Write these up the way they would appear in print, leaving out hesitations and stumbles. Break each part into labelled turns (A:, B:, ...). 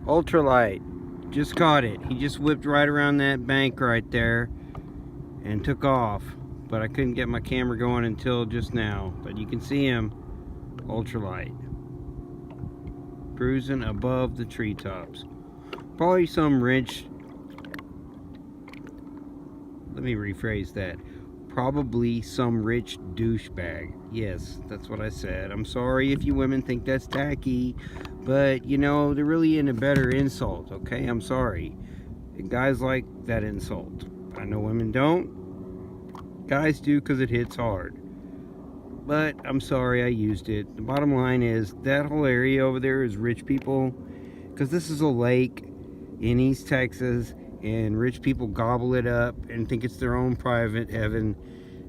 A: Ultralight. Just caught it. He just whipped right around that bank right there and took off. But I couldn't get my camera going until just now. But you can see him. Ultralight. Cruising above the treetops. Probably some rich... Let me rephrase that. Probably some rich douchebag. Yes, that's what I said. I'm sorry if you women think that's tacky. But, you know, there really ain't a better insult, okay? I'm sorry. Guys like that insult. I know women don't. Guys do because it hits hard. But I'm sorry I used it. The bottom line is that whole area over there is rich people. Because this is a lake in East Texas. And rich people gobble it up and think it's their own private heaven.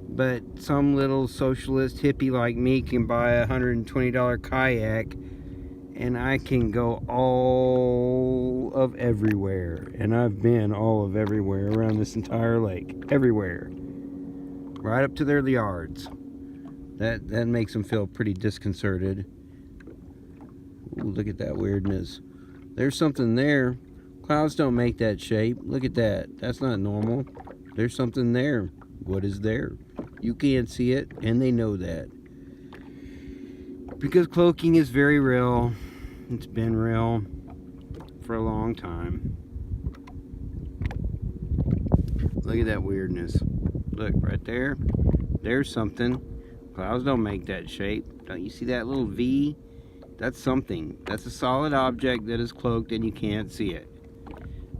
A: But some little socialist hippie like me can buy a $120 kayak. And I can go all of everywhere. And I've been all of everywhere around this entire lake. Everywhere. Right up to their yards. That makes them feel pretty disconcerted. Ooh, look at that weirdness. There's something there. Clouds don't make that shape. Look at that. That's not normal. There's something there. What is there? You can't see it, and they know that. Because cloaking is very real. It's been real for a long time. Look at that weirdness. Look, right there. There's something. Clouds don't make that shape. Don't you see that little V? That's something. That's a solid object that is cloaked and you can't see it.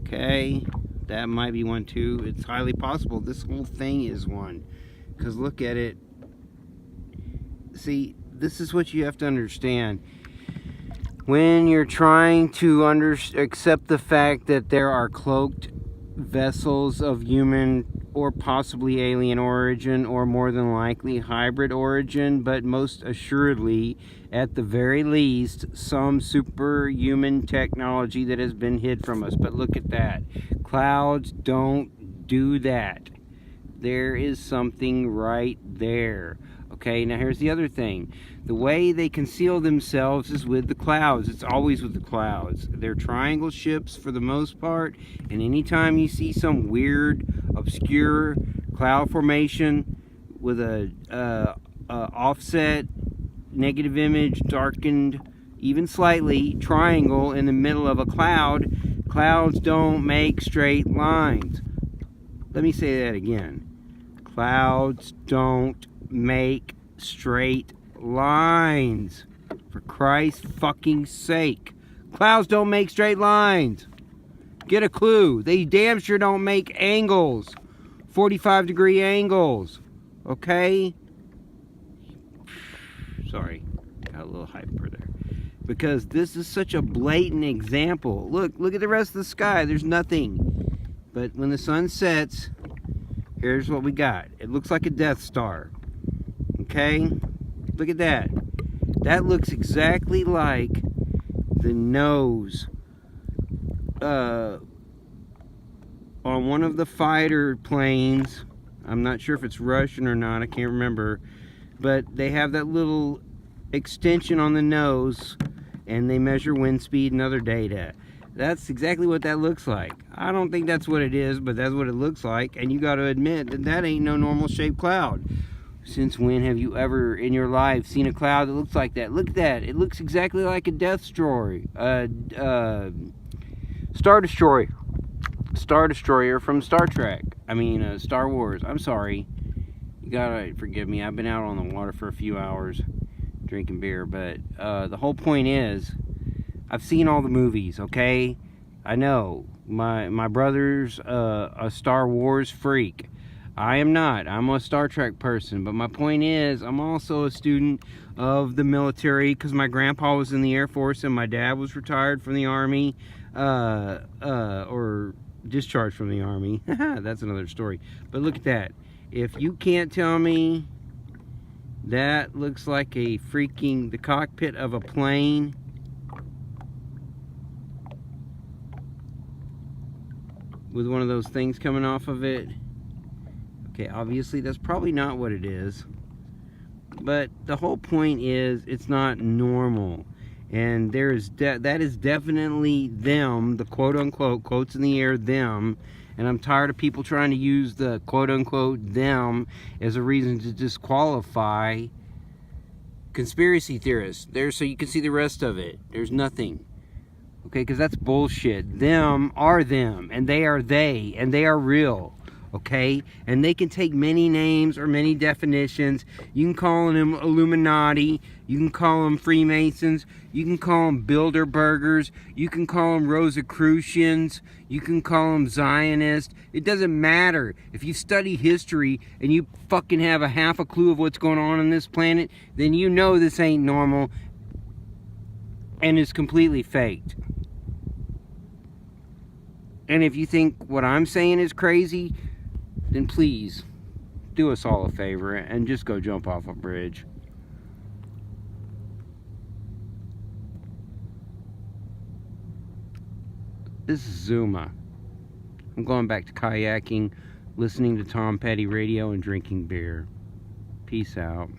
A: Okay, that might be one too. It's highly possible this whole thing is one. Because look at it. See, this is what you have to understand. When you're trying to accept the fact that there are cloaked vessels of human or possibly alien origin, or more than likely hybrid origin, but most assuredly, at the very least, some superhuman technology that has been hid from us. But look at that. Clouds don't do that. There is something right there. Okay, now here's the other thing. The way they conceal themselves is with the clouds. It's always with the clouds. They're triangle ships for the most part, and anytime you see some weird, obscure cloud formation with a offset, negative image, darkened, even slightly, triangle in the middle of a cloud, clouds don't make straight lines. Let me say that again. Clouds don't make straight lines. For Christ's fucking sake. Clouds don't make straight lines. Get a clue. They damn sure don't make angles. 45-degree angles. Okay? Sorry. Got a little hyper there. Because this is such a blatant example. Look at the rest of the sky. There's nothing. But when the sun sets, here's what we got. It looks like a Death Star. Okay? Look at that. That looks exactly like the nose on one of the fighter planes. I'm not sure if it's Russian or not. I can't remember. But they have that little extension on the nose, and they measure wind speed and other data. That's exactly what that looks like. I don't think that's what it is, but that's what it looks like. And you got to admit that that ain't no normal shaped cloud. Since when have you ever in your life seen a cloud that looks like that? Look at that. It looks exactly like a Death Star. Star Destroyer. Star Destroyer from Star Trek. I mean, Star Wars. I'm sorry. You gotta forgive me. I've been out on the water for a few hours drinking beer. But the whole point is, I've seen all the movies, okay? I know. My brother's a Star Wars freak. I am not. I'm a Star Trek person. But my point is, I'm also a student of the military because my grandpa was in the Air Force and my dad was retired from the Army. Or discharged from the Army. That's another story. But look at that. If you can't tell me that looks like a freaking, the cockpit of a plane. With one of those things coming off of it. Okay, obviously that's probably not what it is. But the whole point is, it's not normal. And that is definitely them, the quote-unquote, quotes in the air, them. And I'm tired of people trying to use the quote-unquote them as a reason to disqualify conspiracy theorists. There, so you can see the rest of it. There's nothing. Okay, because that's bullshit. Them are them, and they are they, and they are real. Okay, and they can take many names or many definitions. You can call them Illuminati, you can call them Freemasons, you can call them Bilderbergers, you can call them Rosicrucians, you can call them Zionists. It doesn't matter. If you study history and you fucking have a half a clue of what's going on this planet, then you know this ain't normal and it's completely faked. And if you think what I'm saying is crazy, then please do us all a favor and just go jump off a bridge. This is Zuma. I'm going back to kayaking, listening to Tom Petty radio, and drinking beer. Peace out.